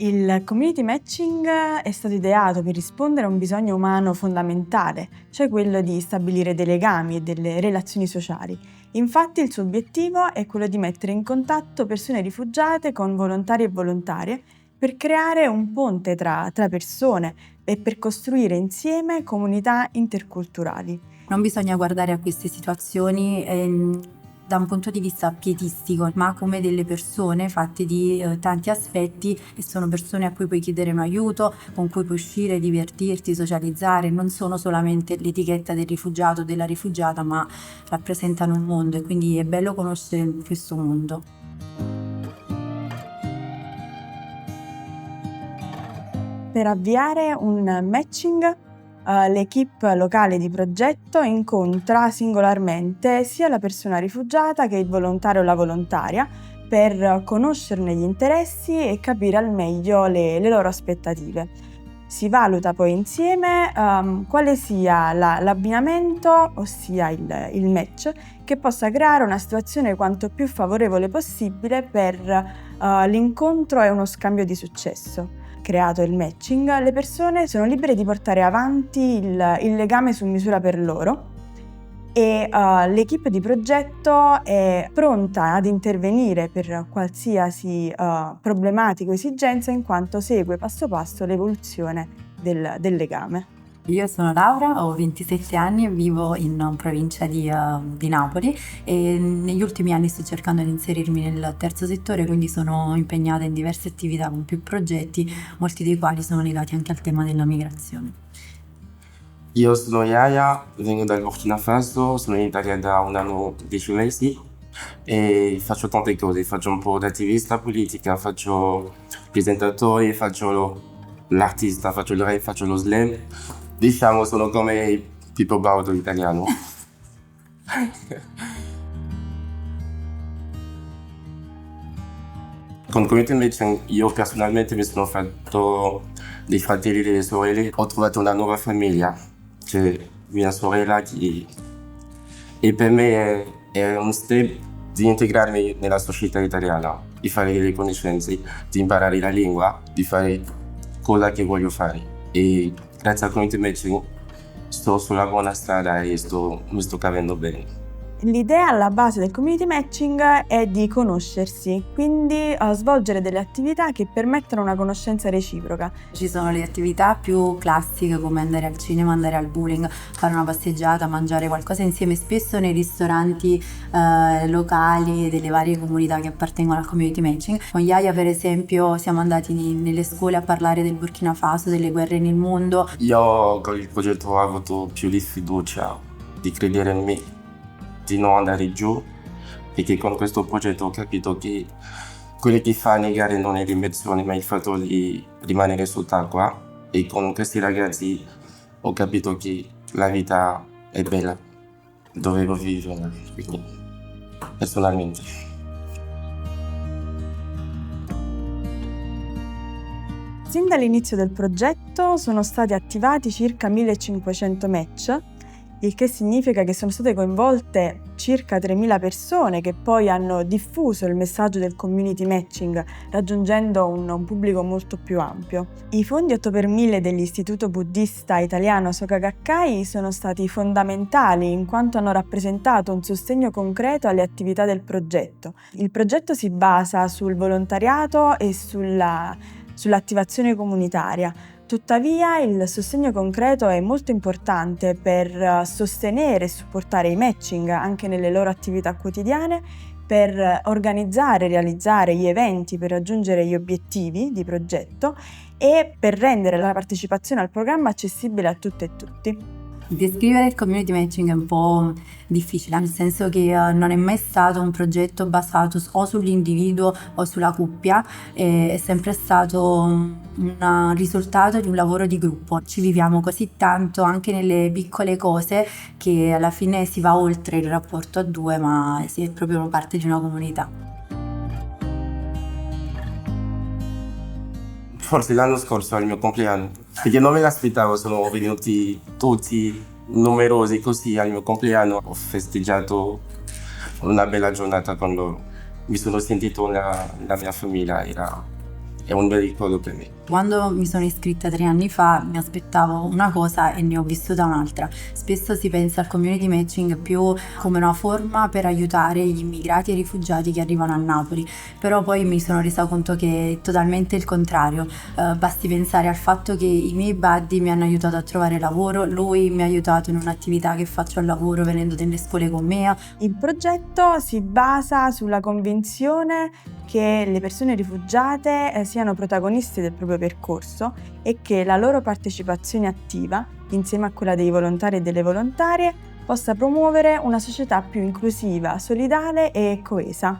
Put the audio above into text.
Il community matching è stato ideato per rispondere a un bisogno umano fondamentale, cioè quello di stabilire dei legami e delle relazioni sociali. Infatti il suo obiettivo è quello di mettere in contatto persone rifugiate con volontari e volontarie per creare un ponte tra persone e per costruire insieme comunità interculturali. Non bisogna guardare a queste situazioni da un punto di vista pietistico, ma come delle persone fatte di tanti aspetti, e sono persone a cui puoi chiedere un aiuto, con cui puoi uscire, divertirti, socializzare. Non sono solamente l'etichetta del rifugiato o della rifugiata, ma rappresentano un mondo, e quindi è bello conoscere questo mondo. Per avviare un matching, l'equipe locale di progetto incontra singolarmente sia la persona rifugiata che il volontario o la volontaria per conoscerne gli interessi e capire al meglio le loro aspettative. Si valuta poi insieme quale sia l'abbinamento, ossia il match, che possa creare una situazione quanto più favorevole possibile per l'incontro e uno scambio di successo. Creato il matching, le persone sono libere di portare avanti il legame su misura per loro e l'equipe di progetto è pronta ad intervenire per qualsiasi problematica o esigenza, in quanto segue passo passo l'evoluzione del legame. Io sono Laura, ho 27 anni e vivo in provincia di Napoli, e negli ultimi anni sto cercando di inserirmi nel terzo settore, quindi sono impegnata in diverse attività con più progetti, molti dei quali sono legati anche al tema della migrazione. Io sono Yaya, vengo dal Burkina Faso, sono in Italia da 1 anno e 10 mesi e faccio tante cose, faccio un po' di attivista politica, faccio presentatore, faccio l'artista, faccio il rap, faccio lo slam. Diciamo sono come Pippo Baudo italiano. Con Community Matching io personalmente mi sono fatto dei fratelli e delle sorelle, ho trovato una nuova famiglia, c'è mia sorella e per me è un step di integrarmi nella società italiana, di fare delle conoscenze, di imparare la lingua, di fare cosa che voglio fare. E grazie al Community Matching sto sulla buona strada e mi sto capendo bene. L'idea alla base del community matching è di conoscersi, quindi svolgere delle attività che permettano una conoscenza reciproca. Ci sono le attività più classiche come andare al cinema, andare al bowling, fare una passeggiata, mangiare qualcosa insieme, spesso nei ristoranti locali delle varie comunità che appartengono al community matching. Con Yaya per esempio siamo andati nelle scuole a parlare del Burkina Faso, delle guerre nel mondo. Io con il progetto ho avuto più di fiducia, di credere in me, di non andare giù, perché con questo progetto ho capito che quello che fa negare non è l'immersione ma il fatto di rimanere sott'acqua, e con questi ragazzi ho capito che la vita è bella, dovevo vivere, quindi personalmente. Sin dall'inizio del progetto sono stati attivati circa 1500 match, il che significa che sono state coinvolte circa 3.000 persone che poi hanno diffuso il messaggio del community matching, raggiungendo un pubblico molto più ampio. I fondi 8x1000 dell'Istituto Buddista Italiano Soka Gakkai sono stati fondamentali in quanto hanno rappresentato un sostegno concreto alle attività del progetto. Il progetto si basa sul volontariato e sull'attivazione comunitaria. Tuttavia il sostegno concreto è molto importante per sostenere e supportare i matching anche nelle loro attività quotidiane, per organizzare e realizzare gli eventi per raggiungere gli obiettivi di progetto e per rendere la partecipazione al programma accessibile a tutte e tutti. Descrivere il community matching è un po' difficile, nel senso che non è mai stato un progetto basato o sull'individuo o sulla coppia, è sempre stato un risultato di un lavoro di gruppo. Ci viviamo così tanto anche nelle piccole cose che alla fine si va oltre il rapporto a due, ma si è proprio parte di una comunità. Forse l'anno scorso al mio compleanno, perché non me l'aspettavo, sono venuti tutti numerosi così al mio compleanno. Ho festeggiato una bella giornata con loro, mi sono sentito la mia famiglia, è un bel ricordo per me. Quando mi sono iscritta 3 anni fa mi aspettavo una cosa e ne ho vissuta un'altra. Spesso si pensa al community matching più come una forma per aiutare gli immigrati e i rifugiati che arrivano a Napoli, però poi mi sono resa conto che è totalmente il contrario. Basti pensare al fatto che i miei buddy mi hanno aiutato a trovare lavoro, lui mi ha aiutato in un'attività che faccio al lavoro venendo nelle scuole con me. Il progetto si basa sulla convinzione che le persone rifugiate siano protagoniste del proprio percorso e che la loro partecipazione attiva, insieme a quella dei volontari e delle volontarie, possa promuovere una società più inclusiva, solidale e coesa.